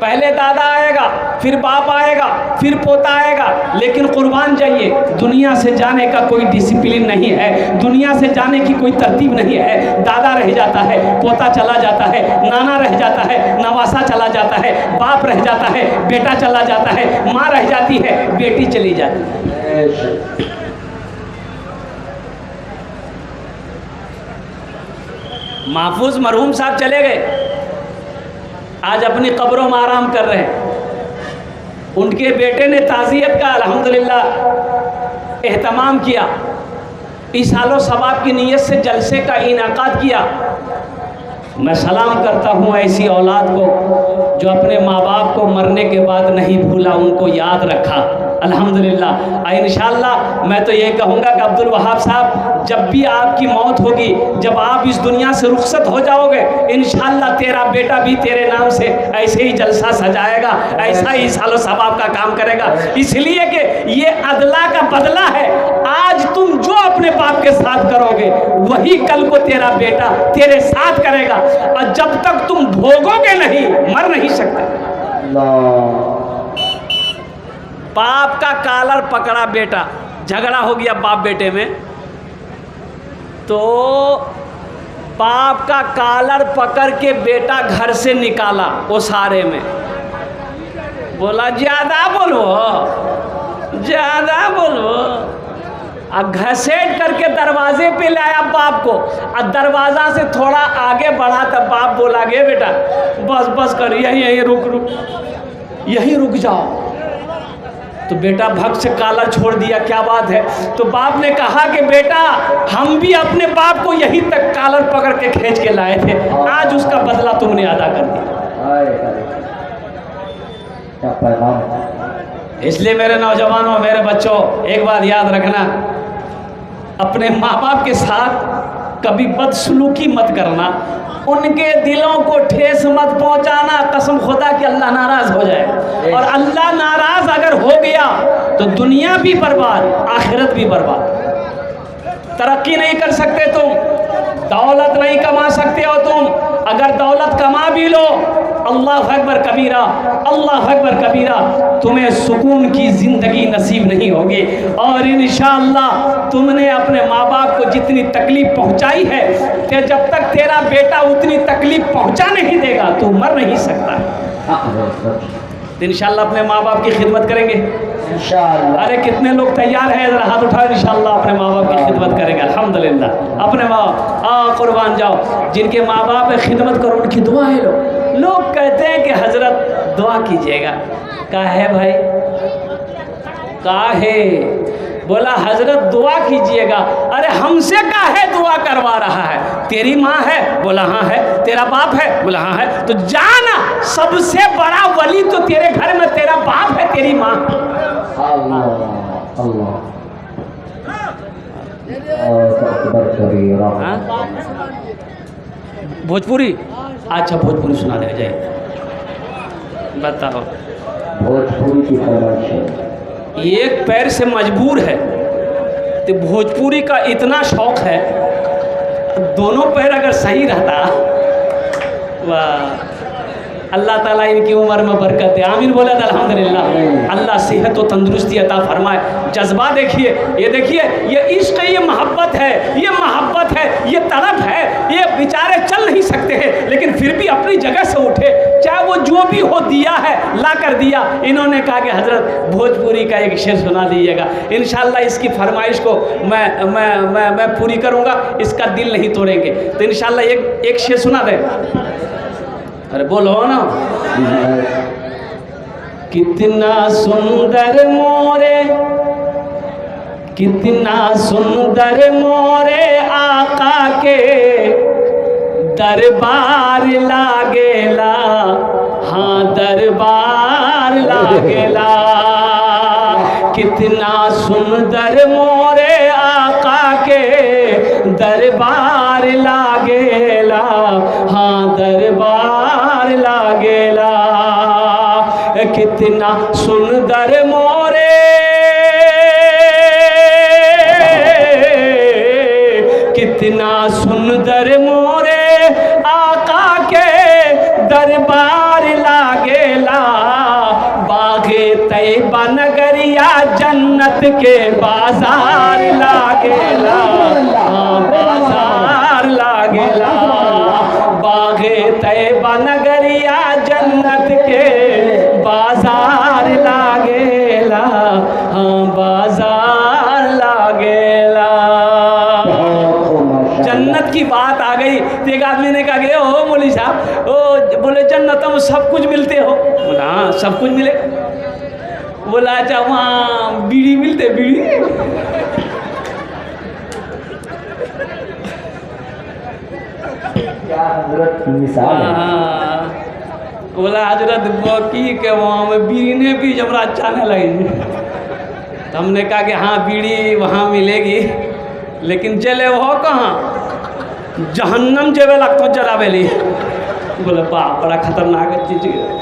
पहले दादा आएगा, फिर बाप आएगा, फिर पोता आएगा, लेकिन कुर्बान जाइए, दुनिया से जाने का कोई डिसिप्लिन नहीं है, दुनिया से जाने की कोई तरतीब नहीं है। दादा रह जाता है, पोता चला जाता है, नाना रह जाता है, नवासा चला जाता है, बाप रह जाता है, बेटा चला जाता है, माँ रह जाती है, बेटी चली जाती है। महफूज मरहूम साहब चले गए, आज अपनी कब्रों में आराम कर रहे हैं। उनके बेटे ने ताज़ियत का अल्हम्दुलिल्लाह एहतमाम किया, इसालो सवाब की नीयत से जलसे का इनाकाद किया। मैं सलाम करता हूँ ऐसी औलाद को जो अपने माँ बाप को मरने के बाद नहीं भूला, उनको याद रखा। अल्हम्दुलिल्लाह। इंशाअल्लाह मैं तो ये कहूँगा कि अब्दुल वहाब साहब, जब भी आपकी मौत होगी, जब आप इस दुनिया से रुखसत हो जाओगे, इंशाअल्लाह तेरा बेटा भी तेरे नाम से ऐसे ही जलसा सजाएगा, ऐसा ही सालो सवाब का काम करेगा। इसलिए कि ये अदला का बदला है। आज तुम जो अपने बाप के साथ करोगे, वही कल को तेरा बेटा तेरे साथ करेगा। और जब तक तुम भोगोगे नहीं, मर नहीं सकते। बाप का कालर पकड़ा बेटा, झगड़ा हो गया बाप बेटे में, तो बाप का कालर पकड़ के बेटा घर से निकाला ओसारे में, बोला ज्यादा बोलो, ज्यादा बोलो। और घसेट करके दरवाजे पे लाया बाप को, और दरवाजा से थोड़ा आगे बढ़ा तब बाप बोला, गे बेटा बस बस कर, यहीं यहीं रुक जाओ। तो बेटा भक्त से कालर छोड़ दिया, क्या बात है। तो बाप ने कहा कि बेटा हम भी अपने बाप को यहीं तक कालर पकड़ के खींच के लाए थे, आज उसका बदला तुमने अदा कर दिया। इसलिए मेरे नौजवानों, मेरे बच्चों, एक बात याद रखना, अपने माँ बाप के साथ कभी बदसलूकी मत करना, उनके दिलों को ठेस मत पहुंचाना। कसम खुदा कि अल्लाह नाराज हो जाए, और अल्लाह नाराज अगर हो गया तो दुनिया भी बर्बाद, आखिरत भी बर्बाद। तरक्की नहीं कर सकते तुम, दौलत नहीं कमा सकते हो तुम। अगर दौलत कमा भी लो, अल्लाह अकबर कबीरा, अल्लाह अकबर कबीरा, तुम्हें सुकून की ज़िंदगी नसीब नहीं होगी। और इंशाअल्लाह तुमने अपने माँ बाप को जितनी तकलीफ़ पहुँचाई है, कि जब तक तेरा बेटा उतनी तकलीफ़ पहुँचा नहीं देगा, तू मर नहीं सकता। तो इंशाअल्लाह अपने माँ बाप की खिदमत करेंगे इंशाअल्लाह। अरे कितने लोग तैयार हैं, ज़रा हाथ उठाओ। इंशाअल्लाह अपने माँ बाप की खिदमत करेंगे, अल्हम्दुलिल्लाह। अपने माँ कुर्बान जाओ, जिनके माँ बाप है खिदमत करो, उनकी दुआ है। लोग कहते हैं कि हजरत दुआ कीजिएगा, का है भाई, का है, बोला हजरत दुआ कीजिएगा। अरे हमसे का है दुआ करवा रहा है, तेरी माँ है, बोला हाँ है, तेरा बाप है, बोला हाँ है, तो जाना सबसे बड़ा वली तो तेरे घर में तेरा बाप है, तेरी माँ। भोजपुरी, अच्छा भोजपुरी सुना दे, जाइए बताओ। भोजपुरी की फरमाइश है, एक पैर से मजबूर है, तो भोजपुरी का इतना शौक है, दोनों पैर अगर सही रहता, वाह, अल्लाह ताला इनकी उम्र में बरकत है, आमीन बोला था अल्हम्दुलिल्लाह। अल्लाह सेहत और तंदुरुस्ती अता फरमाए। जज्बा देखिए, ये देखिए, ये इश्क, ये मोहब्बत है, ये मोहब्बत है, ये तड़प है। ये बेचारे चल नहीं सकते हैं, लेकिन फिर भी अपनी जगह से उठे, चाहे वो जो भी हो दिया है ला कर दिया। इन्होंने कहा कि हजरत भोजपुरी का एक शेर सुना दीजिएगा। इंशाअल्लाह इसकी फरमाइश को मैं पूरी करूँगा, इसका दिल नहीं तोड़ेंगे। तो इंशाअल्लाह एक शेर सुना दे। अरे बोलो ना। कितना सुंदर मोरे, कितना सुंदर मोरे आका के दरबार लागेला, हाँ दरबार लागेला। कितना सुंदर मोरे आका के दरबार लागेला, हाँ दरबार लागेला। कितना सुंदर मोरे, कितना सुंदर मोरे आका के दरबार लागेला, बनगरिया जन्नत के बाजार लागेला, बाजार लागेला। बागे तैयबा नगरिया जन्नत के बाजार लागेला, बाजार लागेला। जन्नत की बात आ गई तो एक आदमी ने कहा कि ओ मौलवी साहब, ओ बोले जन्नत में सब कुछ मिलते हो? बोला हाँ सब कुछ मिले। बोला अच्छा वहाँ बीड़ी मिलते? बीड़ी क्या हजरत की मिसाल है। बोला हजरत की के वहाँ में बीड़ी ने भी जबरा अच्छा नहीं लगे। तो हमने कहा कि हाँ बीड़ी वहाँ मिलेगी, लेकिन जले वो कहाँ? जहन्नम जेबे लगता जलावेली। बोले बाप बड़ा खतरनाक चीज है।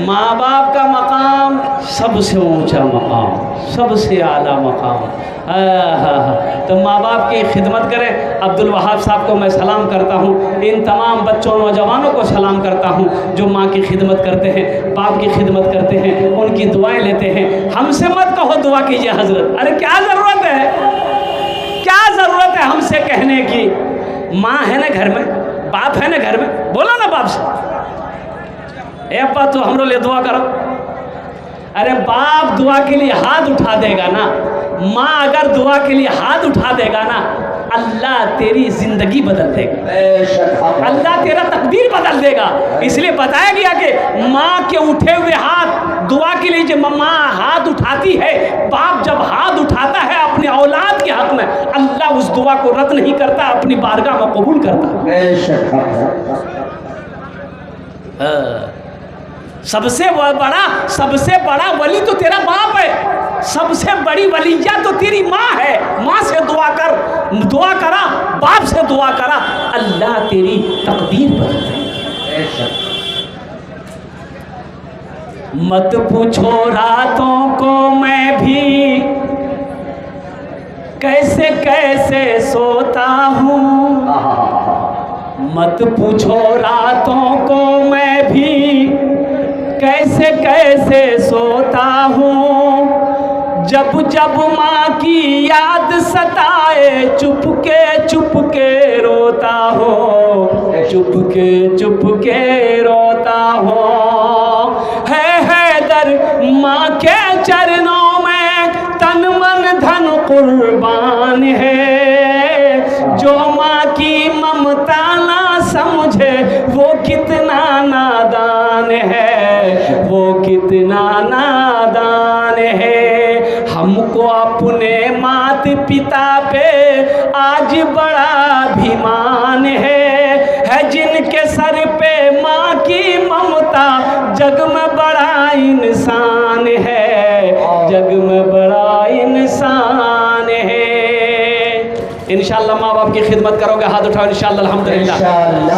माँ बाप का मकाम सबसे ऊंचा मकाम, सबसे आला मकाम। तो माँ बाप की खिदमत करें। अब्दुल वहाब साहब को मैं सलाम करता हूँ, इन तमाम बच्चों नौजवानों को सलाम करता हूँ जो माँ की खिदमत करते हैं, बाप की खिदमत करते हैं, उनकी दुआएं लेते हैं। हमसे मत कहो दुआ कीजिए हजरत, अरे क्या ज़रूरत है, क्या ज़रूरत है हमसे कहने की? माँ है ना घर में, बाप है ना घर में, बोलो ना बाप से, ए अब्बा तो हमरो लिए दुआ करो। अरे बाप दुआ के लिए हाथ उठा देगा ना, माँ अगर दुआ के लिए हाथ उठा देगा ना, अल्लाह तेरी जिंदगी बदल देगा, अल्लाह तेरा तकदीर बदल देगा। इसलिए बताया गया कि माँ के उठे हुए हाथ दुआ के लिए जब माँ हाथ उठाती है, बाप जब हाथ उठाता है अपने औलाद के हक में, अल्लाह उस दुआ को रद्द नहीं करता, अपनी बारगाह में कबूल करता है। सबसे बड़ा वली तो तेरा बाप है, सबसे बड़ी वलिया तो तेरी माँ है। माँ से दुआ कर, दुआ करा, बाप से दुआ करा, अल्लाह तेरी तकदीर बदल दे। मत पूछो रातों को मैं भी कैसे कैसे सोता हूँ, मत पूछो रातों को मैं भी कैसे कैसे सोता हूँ। जब जब माँ की याद सताए चुपके रोता हूँ, चुपके रोता हूँ। है दर माँ के चरणों में तन मन धन कुर्बान है। जो माँ की ममता ना समझे वो कितना नादान है, वो कितना नादान है। हमको अपने माता पिता पे आज बड़ा अभिमान है जिनके सर पे माँ की ममता, जग में बड़ा इंसान है, जग में बड़ा इंसान है। इंशाअल्लाह माँ बाप की खिदमत करोगे, हाथ उठाओ इंशाअल्लाह। अल्हम्दुलिल्लाह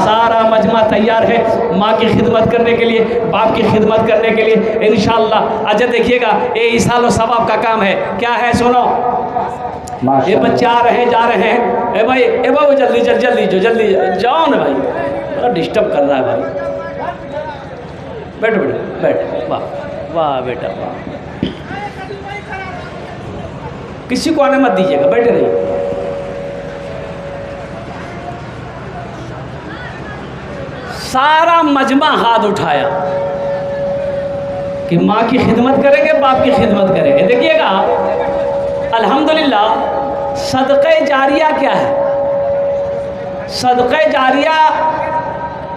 सारा मजमा तैयार है माँ की खिदमत करने के लिए, बाप की खिदमत करने के लिए इंशाअल्लाह। अच्छा देखिएगा ये इसाल और सवाब का काम है। क्या है सुनो, ये बच्चे आ रहे हैं जा रहे हैं। ए भाई जल्दी जाओ ना भाई, बड़ा डिस्टर्ब कर रहा है भाई। बैठो बैठ, वाह वाह बेटा वाह। किसी को आने मत दीजिएगा, बैठे रहिए। सारा मजमा हाथ उठाया कि माँ की खिदमत करेंगे, बाप की खिदमत करेंगे। देखिएगा अल्हम्दुलिल्लाह सदक़े जारिया क्या है? सदक़े जारिया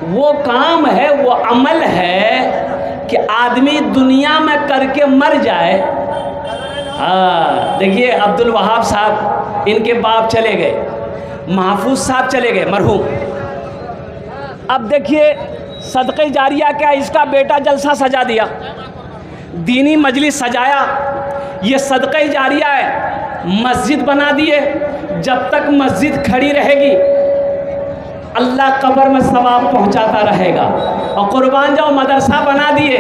वो काम है, वो अमल है कि आदमी दुनिया में करके मर जाए। हाँ देखिए अब्दुल वहाब साहब, इनके बाप चले गए, महफूज साहब चले गए मरहूम। अब देखिए सदक़े जारिया क्या, इसका बेटा जलसा सजा दिया, दीनी मजलिस सजाया, ये सदक़े जारिया है। मस्जिद बना दिए, जब तक मस्जिद खड़ी रहेगी अल्लाह कब्र में सवाब पहुंचाता रहेगा। और कुर्बान जाओ मदरसा बना दिए,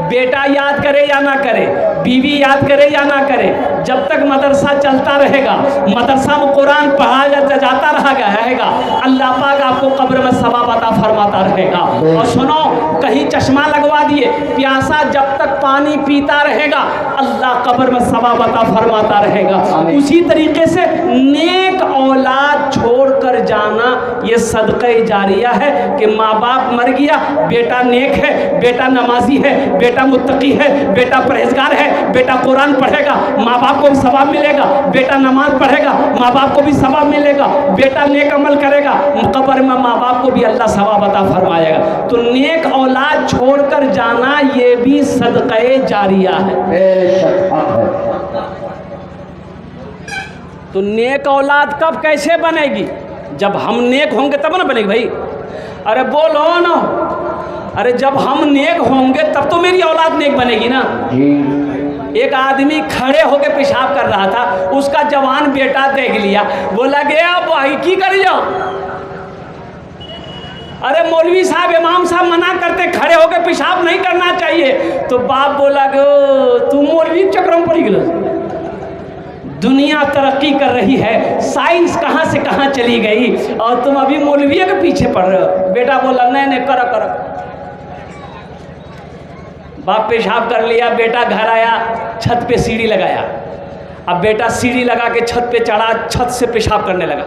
बेटा याद करे या ना करे, बीवी याद करे या ना करे, जब तक मदरसा चलता रहेगा, मदरसा में कुरान पढ़ाया जाता रहेगा, अल्लाह पाक आपको कब्र में सवाब अता फरमाता रहेगा। और सुनो, कहीं चश्मा लगवा दिए, प्यासा जब तक पानी पीता रहेगा, अल्लाह कब्र में सवाब अता फरमाता रहेगा। उसी तरीके से नेक औलाद छोड़कर जाना ये सदक़े जारिया है कि माँ बाप मर गया, बेटा नेक है, बेटा नमाजी है, बेटा मुत्तकी है, बेटा परहेजगार है, बेटा कुरान पढ़ेगा, माँ बाप को भी सवाब मिलेगा, बेटा नमाज पढ़ेगा, माँ बाप को भी सवाब मिलेगा, बेटा नेक अमल करेगा, कब्र में माँ बाप को भी अल्लाह सवाब अता फरमाएगा। तो नेक औलाद छोड़कर जाना ये भी सदक़े जारिया है। तो नेक औलाद कब कैसे बनेगी? जब हम नेक होंगे तब ना बनेगी भाई। अरे बोलो ना, अरे जब हम नेक होंगे तब तो मेरी औलाद नेक बनेगी ना। एक आदमी खड़े होकर पेशाब कर रहा था, उसका जवान बेटा देख लिया, बोला गया भाई की कर जाओ। अरे मौलवी साहब, इमाम साहब मना करते खड़े होकर पेशाब नहीं करना चाहिए। तो बाप बोला कि तू मौलवी चक्र में पड़ी गई। दुनिया तरक्की कर रही है, साइंस कहाँ से कहाँ चली गई और तुम अभी मौलविया के पीछे पड़ रहे हो। बेटा बोला नहीं करो करो। बाप पेशाब कर लिया, बेटा घर आया, छत पे सीढ़ी लगाया। अब बेटा सीढ़ी लगा के छत पे चढ़ा, छत से पेशाब करने लगा।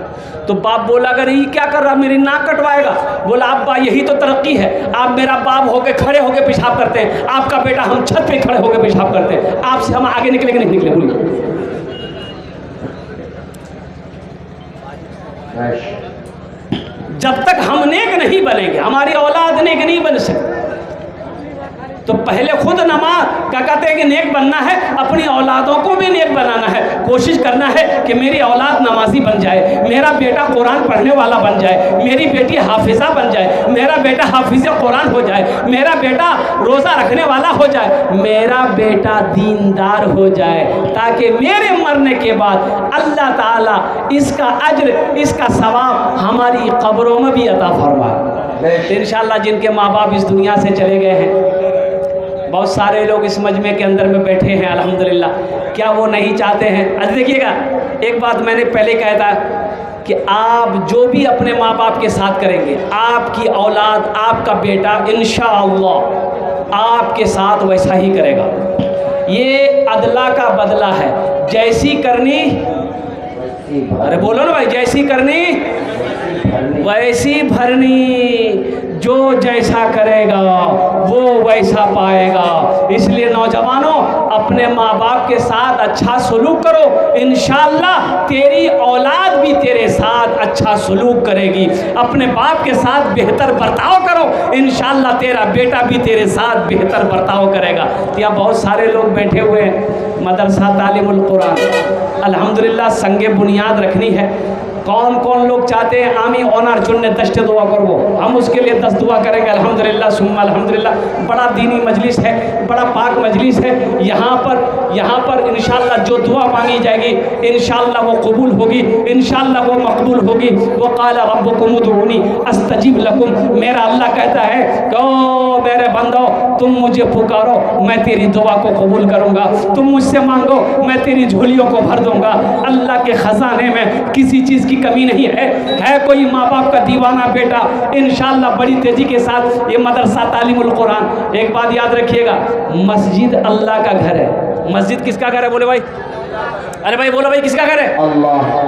तो बाप बोला अगर ये क्या कर रहा, मेरी नाक कटवाएगा। बोला अब्बा यही तो तरक्की है, आप मेरा बाप होके खड़े होके पेशाब करते हैं, आपका बेटा हम छत पे खड़े होके पेशाब करते हैं, आपसे हम आगे निकले कि नहीं निकले? बोलिए। जब तक हम नेक नहीं बनेंगे, हमारी औलाद नेक नहीं बन सकती। तो पहले खुद नमाज क्या कहते हैं कि नेक बनना है, अपनी औलादों को भी नेक बनाना है। कोशिश करना है कि मेरी औलाद नमाजी बन जाए, मेरा बेटा कुरान पढ़ने वाला बन जाए, मेरी बेटी हाफिज़ा बन जाए, मेरा बेटा हाफिज़ कुरान हो जाए, मेरा बेटा रोज़ा रखने वाला हो जाए, मेरा बेटा दीनदार हो जाए, ताकि मेरे मरने के बाद अल्लाह ताला इसका अज्र, इसका सवाब हमारी कब्रों में भी अता फरमाए। तो इंशाअल्लाह जिनके माँ बाप इस दुनिया से चले गए हैं, बहुत सारे लोग इस मजमे के अंदर में बैठे हैं अल्हम्दुलिल्लाह, क्या वो नहीं चाहते हैं? आज देखिएगा, एक बात मैंने पहले कहा था कि आप जो भी अपने माँ बाप के साथ करेंगे, आपकी औलाद, आपका बेटा इंशाअल्लाह आपके साथ वैसा ही करेगा। ये अदला का बदला है, जैसी करनी, अरे बोलो ना भाई, जैसी करनी वैसी भरनी। जो जैसा करेगा वो वैसा पाएगा। इसलिए नौजवानों, अपने माँ बाप के साथ अच्छा सलूक करो, इंशाअल्लाह तेरी औलाद भी तेरे साथ अच्छा सलूक करेगी। अपने बाप के साथ बेहतर बर्ताव करो, इंशाअल्लाह तेरा बेटा भी तेरे साथ बेहतर बर्ताव करेगा। यहाँ बहुत सारे लोग बैठे हुए हैं, मदरसा तालीमुल कुरान अल्हम्दुलिल्लाह संगे बुनियाद रखनी है। कौन कौन लोग चाहते हैं आमी ओनर चुनने 10 दुआ करो, हम उसके लिए 10 दुआ करेंगे अल्हम्दुलिल्लाह सुम्मा अल्हम्दुलिल्लाह। बड़ा दीनी मजलिस है, बड़ा पाक मजलिस है। यहाँ पर इंशाअल्लाह जो दुआ मांगी जाएगी इंशाअल्लाह वो कबूल होगी, इंशाअल्लाह वो मकबूल होगी। वो क़ाल रब्बुकुम उदऊनी अस्तजिब लकुम, मेरा अल्लाह कहता है कि ओ मेरे बंदो, तुम मुझे पुकारो, मैं तेरी दुआ को कबूल करूँगा। तुम मुझसे मांगो, मैं तेरी झोलियों को भर दूँगा। अल्लाह के ख़जाने में किसी चीज़ की कमी नहीं है कोई माँ बाप का दीवाना बेटा इंशाअल्लाह बड़ी तेजी के साथ ये मदरसा तालीमुल कुरान। एक बात याद रखिएगा, मस्जिद अल्लाह का घर है। मस्जिद किसका घर है? बोले भाई, अरे भाई बोलो भाई, किसका घर है?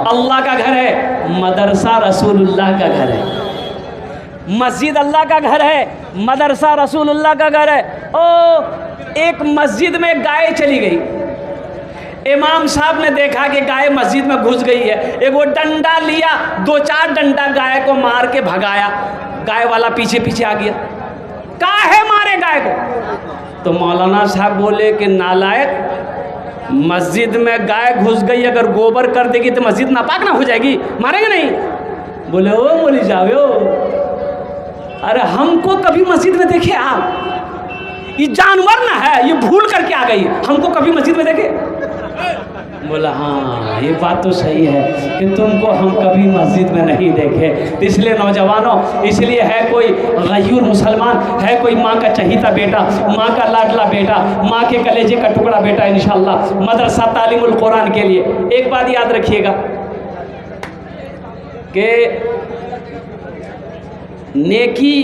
अल्लाह का घर है। मदरसा रसूलुल्लाह का घर है। मस्जिद अल्लाह का घर है, मदरसा रसूलुल्लाह का घर है। ओ एक मस्जिद में गाय चली गई, इमाम साहब ने देखा कि गाय मस्जिद में घुस गई है, एक वो डंडा लिया, 2-4 डंडा गाय को मार के भगाया। गाय वाला पीछे पीछे आ गया, काहे मारे गाय को? तो मौलाना साहब बोले कि नालायक, मस्जिद में गाय घुस गई, अगर गोबर कर देगी तो मस्जिद नापाक ना हो जाएगी, मारेंगे नहीं? बोले ओ बोली जाओ, अरे हमको कभी मस्जिद में देखे आप? ये जानवर ना है, ये भूल करके आ गई, हमको कभी मस्जिद में देखे? बोला हाँ ये बात तो सही है कि तुमको हम कभी मस्जिद में नहीं देखे। तो इसलिए नौजवानों, इसलिए है कोई गयूर मुसलमान, है कोई माँ का चहीता बेटा, माँ का लाडला बेटा, माँ के कलेजे का टुकड़ा बेटा इंशाअल्लाह मदरसा तालीमुल कुरान के लिए। एक बात याद रखिएगा कि नेकी